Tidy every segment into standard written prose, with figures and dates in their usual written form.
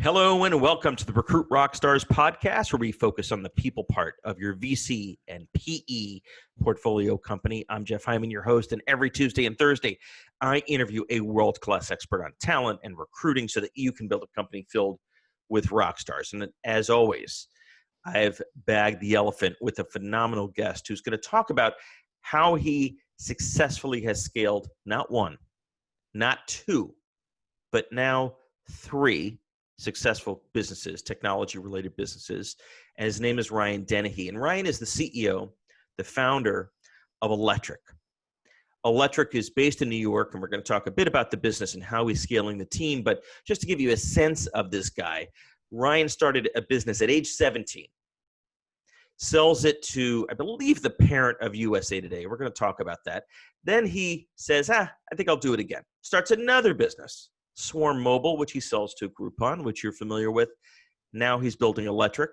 Hello and welcome to the Recruit Rockstars podcast, where we focus on the people part of your VC and PE portfolio company. I'm Jeff Hyman, your host, and every Tuesday and Thursday, I interview a world-class expert on talent and recruiting so that you can build a company filled with rock stars. And as always, I've bagged the elephant with a phenomenal guest who's going to talk about how he successfully has scaled not one, not two, but now three successful businesses, technology-related businesses. And his name is Ryan Denehy. And Ryan is the CEO, the founder of Electric. Electric is based in New York, and we're going to talk a bit about the business and how he's scaling the team. But just to give you a sense of this guy, Ryan started a business at age 17, sells it to, I believe, the parent of USA Today. We're going to talk about that. Then he says, I think I'll do it again. Starts another business, Swarm Mobile, which he sells to Groupon, which you're familiar with. Now he's building Electric,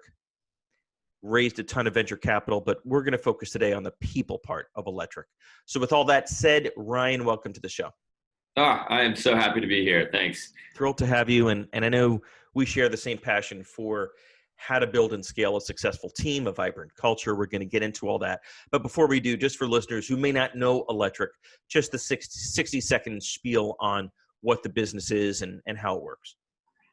raised a ton of venture capital, but we're going to focus today on the people part of Electric. So with all that said, Ryan, welcome to the show. I am so happy to be here. Thanks. Thrilled to have you. And I know we share the same passion for how to build and scale a successful team, a vibrant culture. We're going to get into all that. But before we do, just for listeners who may not know Electric, just the 60-second spiel on what the business is and how it works.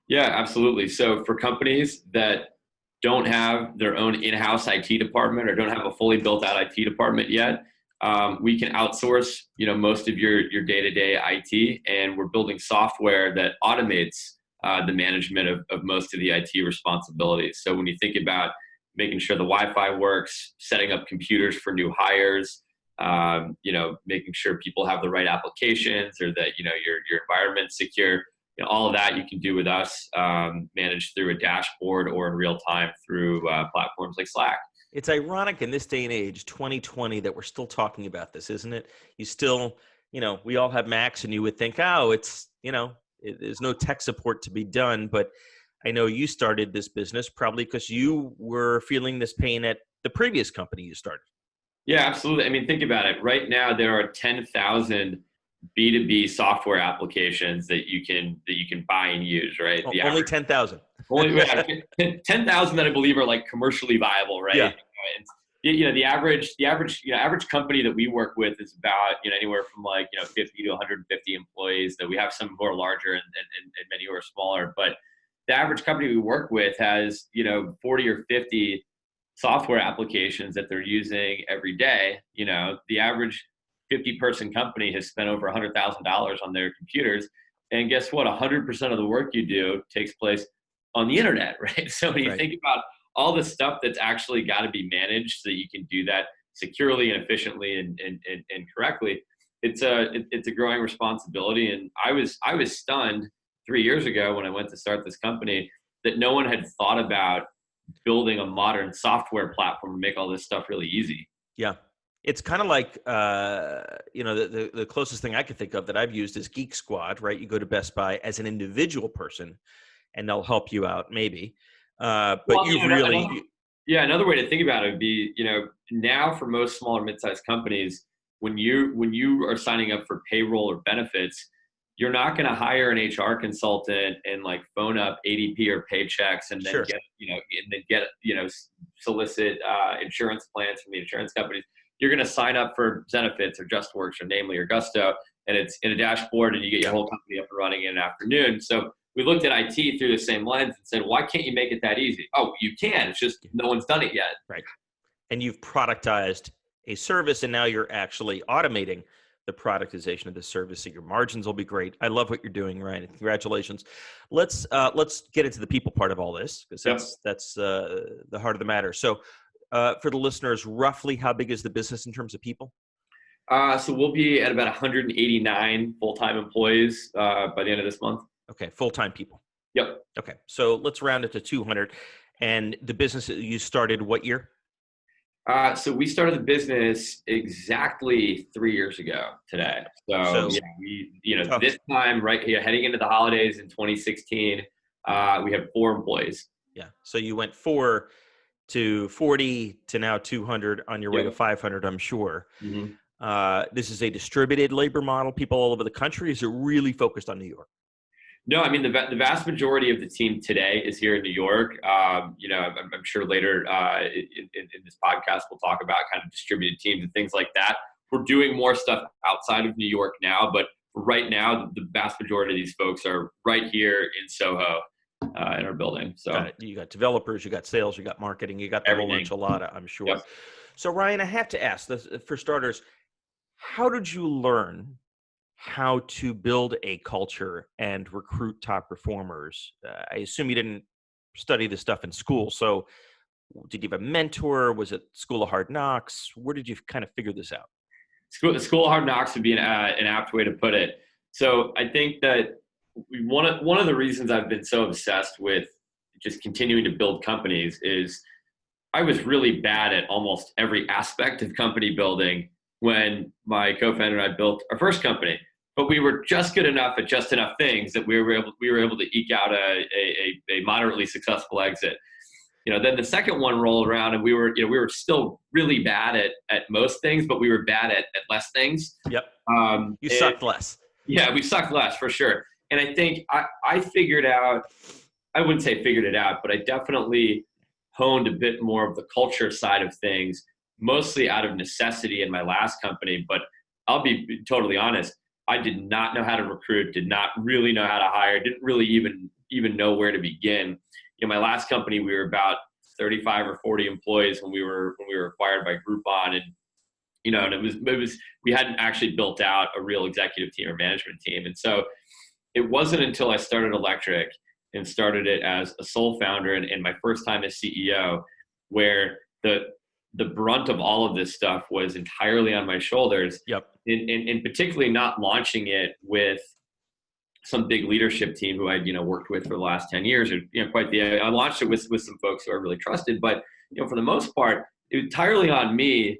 Yeah, absolutely. So for companies that don't have their own in-house IT department or don't have a fully built out IT department yet, we can outsource, most of your day-to-day IT, and we're building software that automates the management of most of the IT responsibilities. So when you think about making sure the Wi-Fi works, setting up computers for new hires, making sure people have the right applications or that, your environment's secure, all of that you can do with us, managed through a dashboard or in real time through platforms like Slack. It's ironic in this day and age, 2020, that we're still talking about this, isn't it? You still, we all have Macs and you would think, it's, there's no tech support to be done. But I know you started this business probably because you were feeling this pain at the previous company you started. Yeah, absolutely. I mean, think about it. Right now, there are 10,000 B2B software applications that you can buy and use, right? Only 10,000. Only 10,000 that I believe are like commercially viable, right? Yeah. And, the average company that we work with is about anywhere from 50 to 150 employees. That we have some who are larger and many who are smaller, but the average company we work with has 40 or 50 software applications that they're using every day. The average 50-person company has spent over $100,000 on their computers. And guess what? 100% of the work you do takes place on the internet, right? So when you think about all the stuff that's actually got to be managed so that you can do that securely and efficiently and correctly, it's a growing responsibility. And I was stunned 3 years ago when I went to start this company that no one had thought about building a modern software platform to make all this stuff really easy. Yeah. It's kind of like, the closest thing I could think of that I've used is Geek Squad, right? You go to Best Buy as an individual person and they'll help you out maybe. But another way to think about it would be, now for most small or mid-sized companies, when you are signing up for payroll or benefits, you're not going to hire an HR consultant and phone up ADP or Paychecks and then solicit insurance plans from the insurance companies. You're going to sign up for Zenefits or JustWorks or Namely or Gusto, and it's in a dashboard and you get your whole company up and running in an afternoon. So we looked at IT through the same lens and said, why can't you make it that easy? Oh, you can. It's just no one's done it yet. Right. And you've productized a service and now you're actually automating the productization of the service, so your margins will be great. I love what you're doing, Ryan. Congratulations. Let's get into the people part of all this, because that's the heart of the matter. So for the listeners, roughly how big is the business in terms of people? So we'll be at about 189 full-time employees by the end of this month. Okay, full-time people. Yep. Okay, so let's round it to 200. And the business that you started what year? So we started the business exactly 3 years ago today. So this time, right here, heading into the holidays in 2016, we have 4 employees. Yeah. So you went 4 to 40 to now 200 on your way to 500, I'm sure. Mm-hmm. This is a distributed labor model, people all over the country. Is it really focused on New York? No, I mean, the vast majority of the team today is here in New York. I'm sure later in this podcast, we'll talk about kind of distributed teams and things like that. We're doing more stuff outside of New York now, but right now, the vast majority of these folks are right here in Soho in our building. So you got developers, you got sales, you got marketing, you got the whole enchilada, I'm sure. Yep. So Ryan, I have to ask this, for starters, how did you learn how to build a culture and recruit top performers? I assume you didn't study this stuff in school. So did you have a mentor? Was it School of Hard Knocks? Where did you kind of figure this out? School of Hard Knocks would be an apt way to put it. So I think that one of the reasons I've been so obsessed with just continuing to build companies is I was really bad at almost every aspect of company building when my co-founder and I built our first company. But we were just good enough at just enough things that we were able to eke out a moderately successful exit. Then the second one rolled around, and we were still really bad at most things, but we were bad at less things. Yep. You sucked less. Yeah, we sucked less for sure. And I think I figured out, I wouldn't say figured it out, but I definitely honed a bit more of the culture side of things, mostly out of necessity in my last company. But I'll be totally honest, I did not know how to recruit, did not really know how to hire, didn't really even know where to begin. My last company, we were about 35 or 40 employees when we were acquired by Groupon, and it was we hadn't actually built out a real executive team or management team. And so it wasn't until I started Electric and started it as a sole founder and my first time as CEO, where the brunt of all of this stuff was entirely on my shoulders. Yep. And particularly not launching it with some big leadership team who I'd worked with for the last 10 years, or I launched it with some folks who I really trusted, but for the most part, it was entirely on me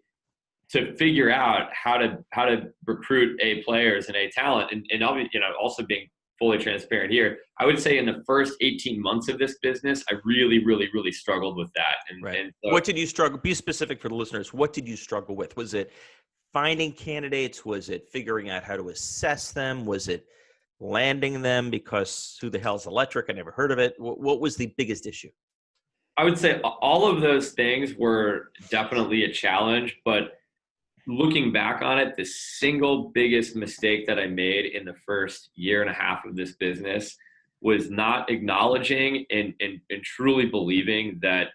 to figure out how to recruit A players and A talent, and I'll be also being fully transparent here. I would say in the first 18 months of this business, I really, really, really struggled with that. And so, what did you struggle? Be specific for the listeners. What did you struggle with? Was it finding candidates? Was it figuring out how to assess them? Was it landing them because who the hell's Electric? I never heard of it. What was the biggest issue? I would say all of those things were definitely a challenge, but looking back on it, the single biggest mistake that I made in the first year and a half of this business was not acknowledging and truly believing that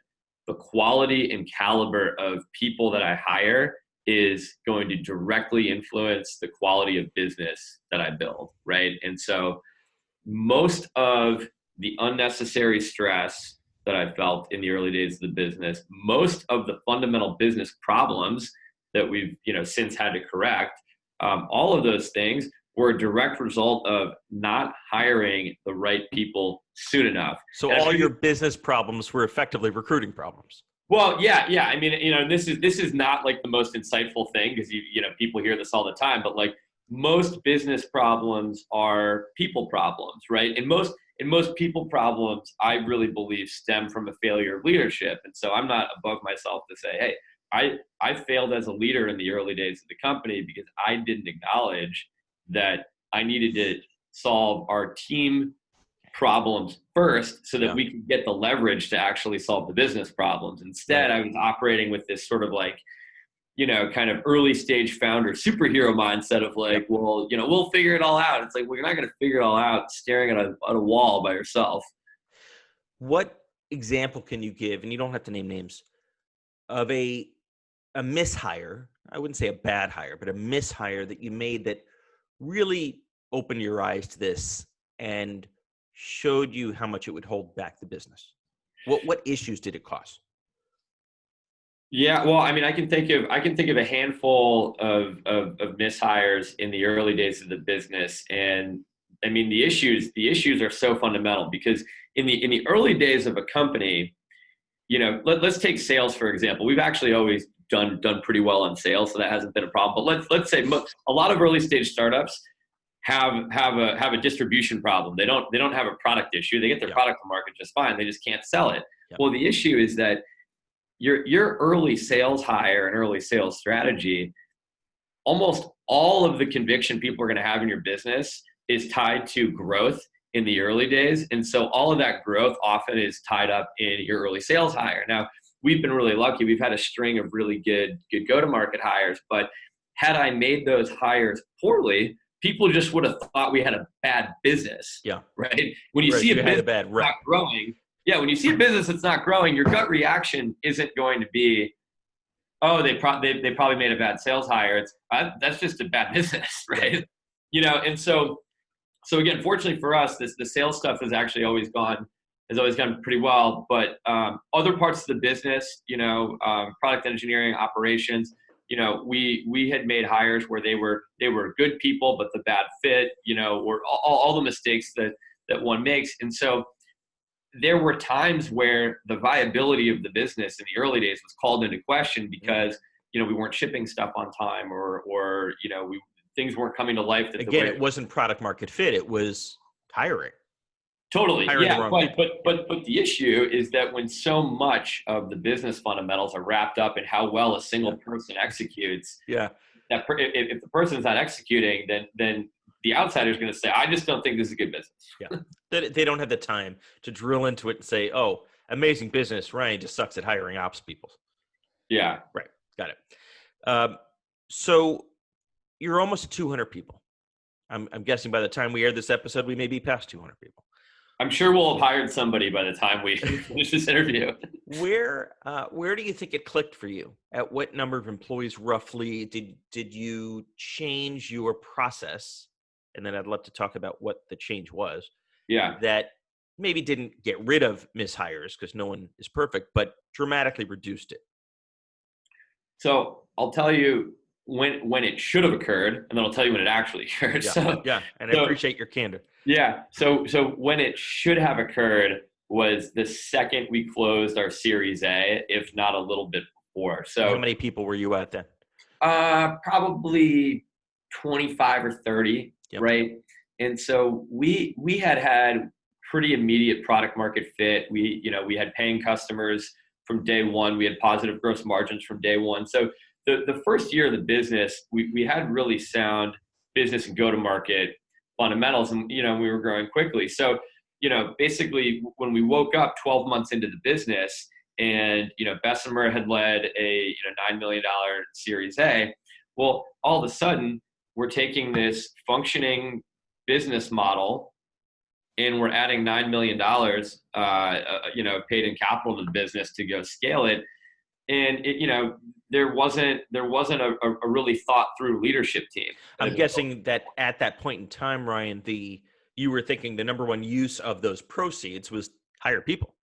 the quality and caliber of people that I hire is going to directly influence the quality of business that I build, right? And so most of the unnecessary stress that I felt in the early days of the business, most of the fundamental business problems that we've since had to correct, all of those things were a direct result of not hiring the right people soon enough. So all your business problems were effectively recruiting problems. Well, yeah. I mean, this is not like the most insightful thing, because people hear this all the time, but like most business problems are people problems, right? And most people problems, I really believe, stem from a failure of leadership. And so I'm not above myself to say, hey, I failed as a leader in the early days of the company because I didn't acknowledge that I needed to solve our team problems first so that we could get the leverage to actually solve the business problems. Instead, I was operating with this sort of like, kind of early stage founder superhero mindset of like, well, we'll figure it all out. It's like, well, you're not going to figure it all out staring at a wall by yourself. What example can you give, and you don't have to name names, of a mishire? I wouldn't say a bad hire, but a mishire that you made that really opened your eyes to this and showed you how much it would hold back the business. What issues did it cause? Yeah, well, I mean, I can think of a handful of mishires in the early days of the business, and I mean the issues are so fundamental because in the early days of a company, let's take sales for example. We've actually always done pretty well on sales, so that hasn't been a problem. But let's say a lot of early stage startups have a distribution problem. They don't have a product issue. They get their product to market just fine. They just can't sell it. Yep. Well, the issue is that your early sales hire and early sales strategy, almost all of the conviction people are going to have in your business is tied to growth in the early days. And so all of that growth often is tied up in your early sales hire. Now, we've been really lucky. We've had a string of really good go-to-market hires, but had I made those hires poorly, people just would have thought we had a bad business. Yeah. Right. When you see a business that's not growing, when you see a business that's not growing, your gut reaction isn't going to be, oh, they probably made a bad sales hire. It's that's just a bad business, right? And so again, fortunately for us, the sales stuff has actually always gone pretty well. But other parts of the business, product engineering, operations, we had made hires where they were good people, but the bad fit, or all the mistakes that one makes. And so there were times where the viability of the business in the early days was called into question because, we weren't shipping stuff on time or things weren't coming to life. It wasn't product market fit. It was hiring. Totally. But the issue is that when so much of the business fundamentals are wrapped up in how well a single person executes, if the person's not executing, then the outsider is going to say, I just don't think this is a good business. They don't have the time to drill into it and say, oh, amazing business. Ryan just sucks at hiring ops people. Yeah. Right. Got it. So you're almost 200 people. I'm guessing by the time we air this episode, we may be past 200 people. I'm sure we'll have hired somebody by the time we finish this interview. Where do you think it clicked for you? At what number of employees roughly did you change your process? And then I'd love to talk about what the change was. Yeah. That maybe didn't get rid of mishires because no one is perfect, but dramatically reduced it. So I'll tell you when it should have occurred, and then I'll tell you when it actually occurred. And I appreciate your candor. Yeah. So when it should have occurred was the second we closed our Series A, if not a little bit before. So how many people were you at then? Probably 25 or 30, right? And so we had pretty immediate product market fit. We had paying customers from day one. We had positive gross margins from day one. So the first year of the business, we had really sound business and go-to-market fundamentals, and we were growing quickly. So basically when we woke up 12 months into the business, and Bessemer had led a $9 million Series A, well, all of a sudden we're taking this functioning business model and we're adding $9 million paid in capital to the business to go scale it. And there wasn't a really thought through leadership team. I'm guessing that at that point in time, Ryan, you were thinking the number one use of those proceeds was hire people.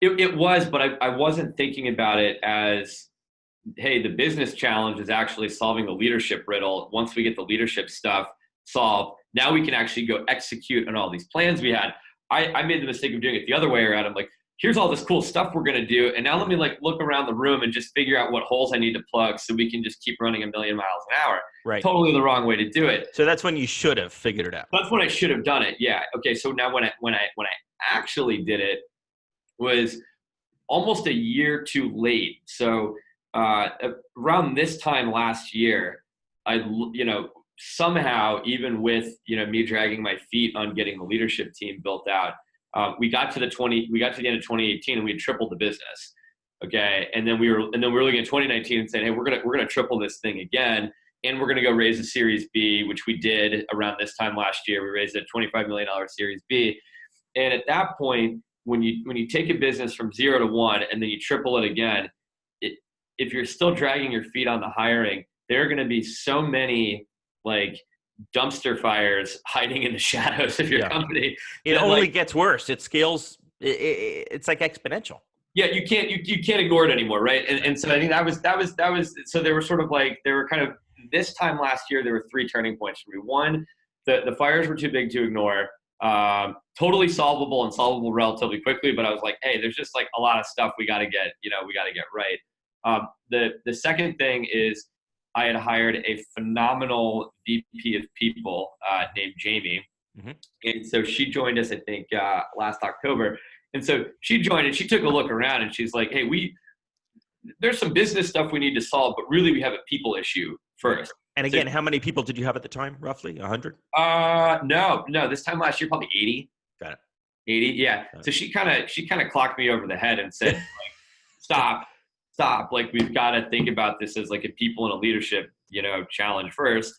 It was, but I wasn't thinking about it as, hey, the business challenge is actually solving the leadership riddle. Once we get the leadership stuff solved, now we can actually go execute on all these plans we had. I made the mistake of doing it the other way around. I'm like, here's all this cool stuff we're going to do. And now let me look around the room and just figure out what holes I need to plug so we can just keep running 1,000,000 miles an hour. Right. Totally the wrong way to do it. So that's when you should have figured it out. That's when I should have done it. Yeah. Okay. So now when I actually did it was almost a year too late. So around this time last year, somehow, even with me dragging my feet on getting the leadership team built out, we got to the end of 2018 and we had tripled the business. Okay. And then we were looking at 2019 and saying, hey, we're gonna triple this thing again, and we're gonna go raise a Series B, which we did around this time last year. We raised a $25 million Series B. And at that point, when you take a business from 0 to 1 and then you triple it again, if you're still dragging your feet on the hiring, there are going to be so many dumpster fires hiding in the shadows of your company. It only gets worse. It scales. It's like exponential. Yeah, you can't ignore it anymore, right? And so I think that was. So there were kind of this time last year. There were 3 turning points for me. One, the fires were too big to ignore. Totally solvable and solvable relatively quickly, but I was like, hey, there's just a lot of stuff we got to get right. The second thing is I had hired a phenomenal VP of people named Jamie. Mm-hmm. And so she joined us, I think, last October. And so she joined and she took a look around and she's like, hey, there's some business stuff we need to solve, but really we have a people issue first. And again, how many people did you have at the time, roughly? 100? No. This time last year, probably 80. Got it. 80, yeah. So she kind of clocked me over the head and said, like, stop. Like, we've got to think about this as like a people and a leadership, challenge first.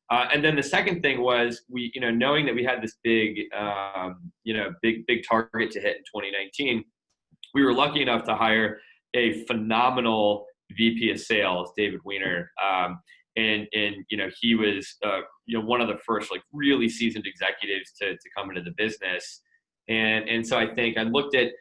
And then the second thing was we, knowing that we had this big target to hit in 2019, we were lucky enough to hire a phenomenal VP of sales, David Weiner. And he was, one of the first like really seasoned executives to come into the business. And so I think I looked at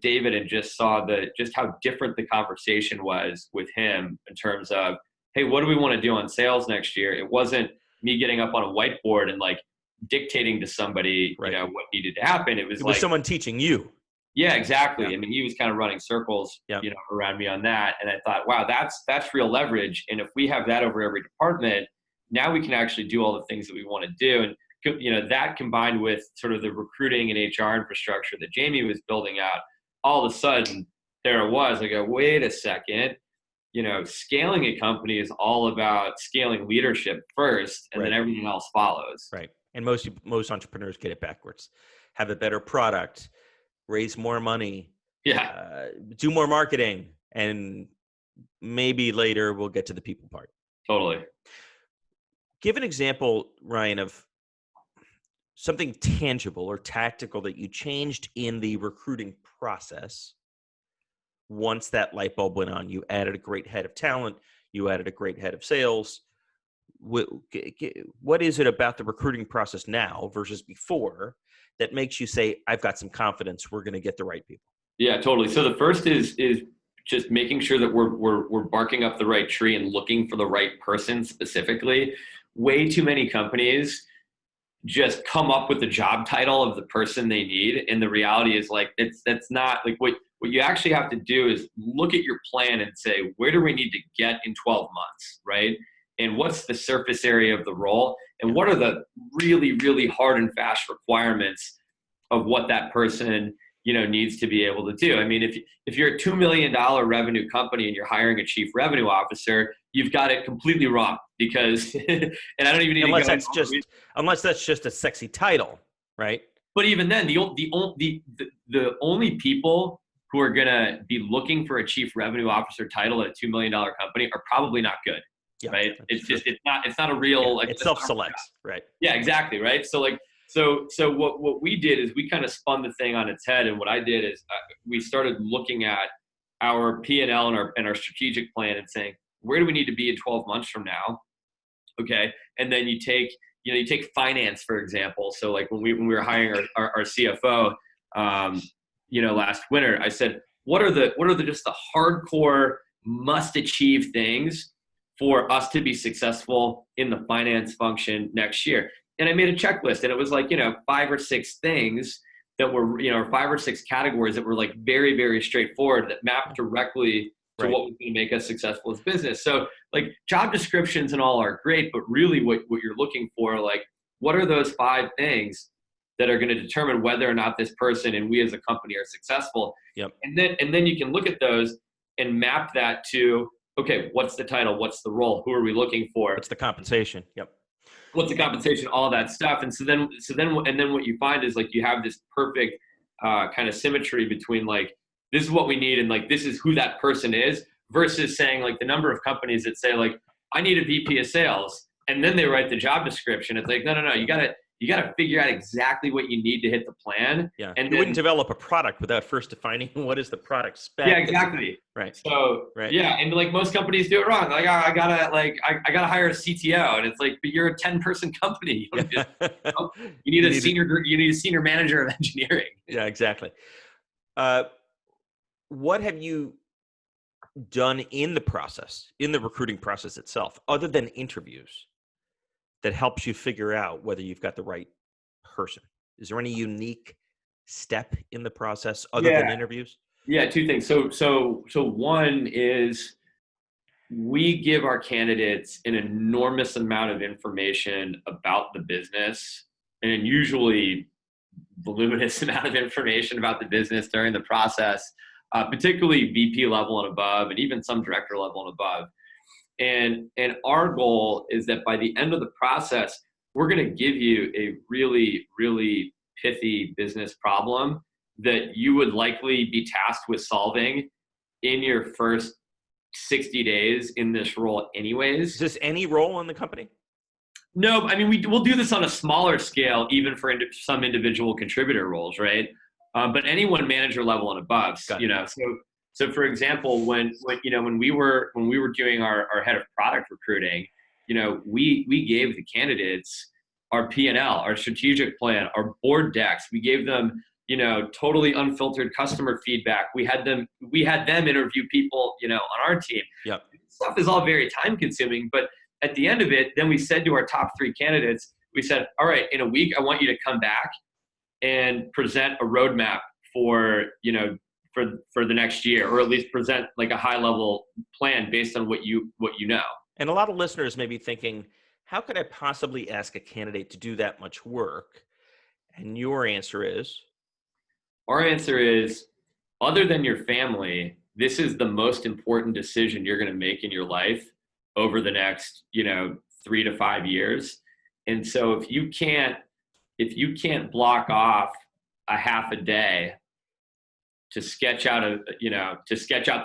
David and just saw just how different the conversation was with him in terms of, hey, what do we want to do on sales next year? It wasn't me getting up on a whiteboard and like dictating to somebody, right, what needed to happen. It was like someone teaching you. Yeah, exactly. Yeah. I mean, he was kind of running circles, Yeah. Around me on that. And I thought, wow, that's real leverage. And if we have that over every department, now we can actually do all the things that we want to do. And, that combined with sort of the recruiting and HR infrastructure that Jamie was building out, all of a sudden there it was. I go, wait a second, scaling a company is all about scaling leadership first, and right, then everything else follows. Right. And most entrepreneurs get it backwards. Have a better product, raise more money, do more marketing, and maybe later we'll get to the people part. Totally. Give an example, Ryan, of something tangible or tactical that you changed in the recruiting process. Once that light bulb went on, you added a great head of talent, you added a great head of sales. What is it about the recruiting process now versus before that makes you say, I've got some confidence we're going to get the right people? Yeah, totally. So the first is just making sure that we're barking up the right tree and looking for the right person specifically. Way too many companies just come up with the job title of the person they need, and the reality is like that's not like what you actually have to do is look at your plan and say, where do we need to get in 12 months, right? And what's the surface area of the role, and what are the really, really hard and fast requirements of what that person needs to be able to do. I mean, if you're a $2 million revenue company and you're hiring a chief revenue officer, you've got it completely wrong because, and I don't even need unless to go unless that's just a sexy title, right? But even then, the only people who are gonna be looking for a chief revenue officer title at a $2 million company are probably not good, right? It's not a real it self-selects, right? Yeah, exactly, right. So what we did is we kind of spun the thing on its head, and what I did is we started looking at our P&L and our strategic plan and saying, where do we need to be in 12 months from now? Okay, and then you take finance, for example. So like when we were hiring our CFO, last winter, I said, what are the just the hardcore must achieve things for us to be successful in the finance function next year? And I made a checklist, and it was like, 5 or 6 things that were, or 5 or 6 categories that were like very, very straightforward that mapped directly to what was going to make us successful as business. So like job descriptions and all are great, but really what you're looking for, like, what are those 5 things that are going to determine whether or not this person and we as a company are successful? Yep. And then you can look at those and map that to, okay, what's the title? What's the role? Who are we looking for? What's the compensation? Yep. What's the compensation? All that stuff. And then what you find is like you have this perfect kind of symmetry between like, this is what we need and like this is who that person is, versus saying like the number of companies that say like, I need a VP of sales, and then they write the job description. It's like, no, you gotta figure out exactly what you need to hit the plan. Yeah. And you wouldn't develop a product without first defining what is the product spec. Yeah, exactly. Right. So yeah, and like most companies do it wrong. Like, I gotta hire a CTO, and it's like, but you're a 10-person company. You need a senior manager of engineering. Yeah, exactly. What have you done in the process, in the recruiting process itself, other than interviews, that helps you figure out whether you've got the right person? Is there any unique step in the process other than interviews? Yeah, 2 things. So one is we give our candidates an enormous amount of information about the business, and usually voluminous amount of information about the business during the process, particularly VP level and above, and even some director level and above. And our goal is that by the end of the process, we're going to give you a really, really pithy business problem that you would likely be tasked with solving in your first 60 days in this role anyways. Is this any role in the company? No, I mean, we'll do this on a smaller scale, even for some individual contributor roles, right? But anyone manager level and above, So for example, when we were doing our head of product recruiting, we gave the candidates our P&L, our strategic plan, our board decks. We gave them, totally unfiltered customer feedback. We had them interview people, on our team. Yep. Stuff is all very time consuming, but at the end of it, then we said to our top 3 candidates, we said, all right, in a week, I want you to come back and present a roadmap for the next year, or at least present like a high level plan based on what you know. And a lot of listeners may be thinking, how could I possibly ask a candidate to do that much work? And your answer is? Our answer is, other than your family, this is the most important decision you're going to make in your life over the next, 3 to 5 years. And so if you can't block off a half a day to sketch out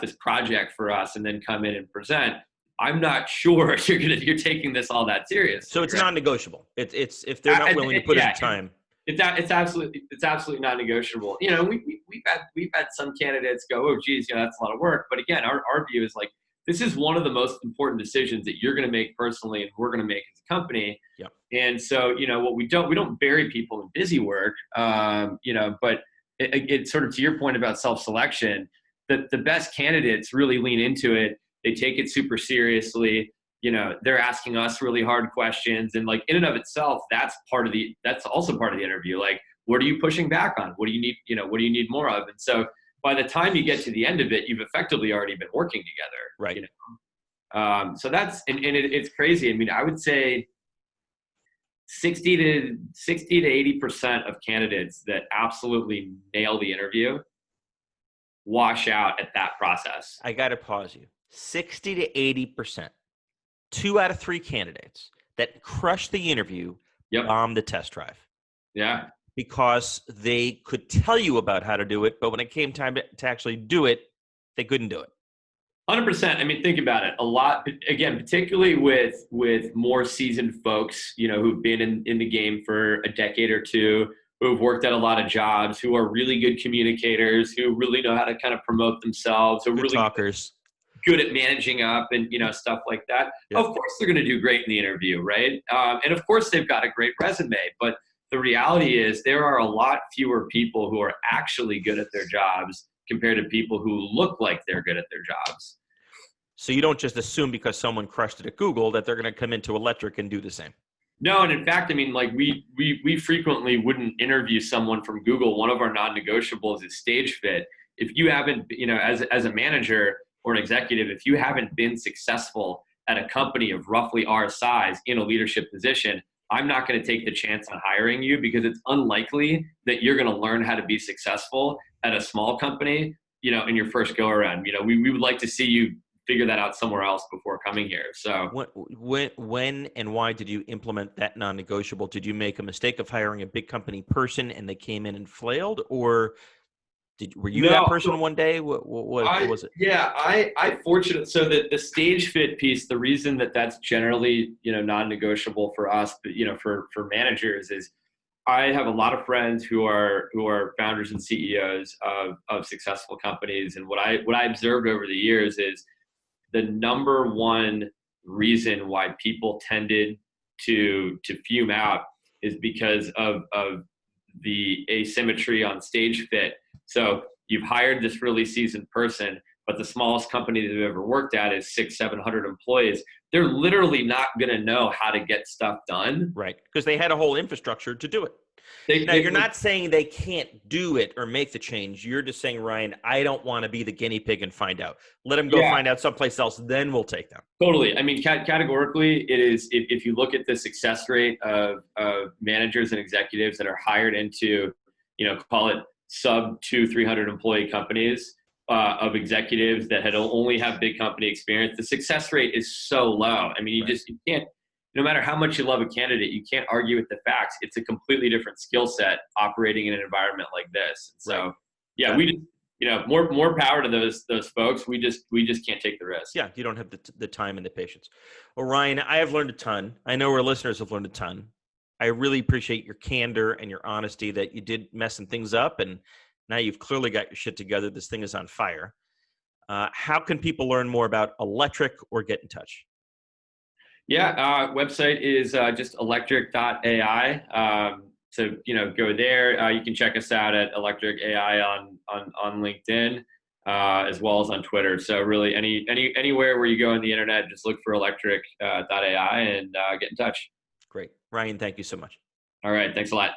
this project for us and then come in and present, I'm not sure you're taking this all that serious. So it's non-negotiable. It's if they're not willing to put in time. It's absolutely non-negotiable. We've had some candidates go, oh geez, that's a lot of work. But again, our view is like, this is one of the most important decisions that you're going to make personally, and we're going to make as a company. Yep. And so, what we don't bury people in busy work, but it's sort of to your point about self-selection, the best candidates really lean into it. They take it super seriously. They're asking us really hard questions, and like in and of itself, that's also part of the interview. Like, what are you pushing back on? What do you need? What do you need more of? And so by the time you get to the end of it, you've effectively already been working together. Right. So that's, and it's crazy. I mean, I would say 60 to 80% of candidates that absolutely nail the interview wash out at that process. I got to pause you. 60 to 80%. 2 out of 3 candidates that crush the interview bomb the test drive. Yeah. Because they could tell you about how to do it, but when it came time to actually do it, they couldn't do it. 100%. I mean, think about it. A lot, again, particularly with more seasoned folks, who've been in the game for a decade or two, who've worked at a lot of jobs, who are really good communicators, who really know how to kind of promote themselves, who are really talkers, good at managing up and, stuff like that. Yeah. Of course, they're going to do great in the interview, right? And of course, they've got a great resume. But the reality is there are a lot fewer people who are actually good at their jobs compared to people who look like they're good at their jobs. So you don't just assume because someone crushed it at Google that they're going to come into electric and do the same. No, and in fact, I mean, like we frequently wouldn't interview someone from Google. One of our non-negotiables is stage fit. If you haven't, as a manager or an executive, if you haven't been successful at a company of roughly our size in a leadership position, I'm not going to take the chance on hiring you because it's unlikely that you're going to learn how to be successful at a small company, in your first go around. We would like to see you figure that out somewhere else before coming here. So when and why did you implement that non-negotiable? Did you make a mistake of hiring a big company person and they came in and flailed, or were you that person one day? What was it? Yeah, I fortunate. So the stage fit piece, the reason that's generally, non-negotiable for us, but, for managers is I have a lot of friends who are founders and CEOs of successful companies. And what I observed over the years is the number one reason why people tended to fume out is because of the asymmetry on stage fit. So you've hired this really seasoned person, but the smallest company they've ever worked at is 600-700 employees. They're literally not going to know how to get stuff done. Right, because they had a whole infrastructure to do it. You're not saying they can't do it or make the change. You're just saying, Ryan, I don't want to be the guinea pig and find out. Let them go find out someplace else, then we'll take them. Totally. I mean, categorically, it is, if you look at the success rate of managers and executives that are hired into, call it sub 200-300 employee companies, of executives that had only have big company experience, the success rate is so low. I mean, you can't, no matter how much you love a candidate, you can't argue with the facts. It's a completely different skill set operating in an environment like this. So yeah, we just, more power to those folks. We just can't take the risk. Yeah, you don't have the time and the patience. Well, Ryan, I have learned a ton. I know our listeners have learned a ton. I really appreciate your candor and your honesty that you did mess some things up, and now you've clearly got your shit together. This thing is on fire. How can people learn more about Electric or get in touch? Yeah, website is just electric.ai. So go there. You can check us out at Electric AI on LinkedIn, as well as on Twitter. So really, anywhere where you go on the internet, just look for electric.ai and get in touch. Great, Ryan. Thank you so much. All right, thanks a lot.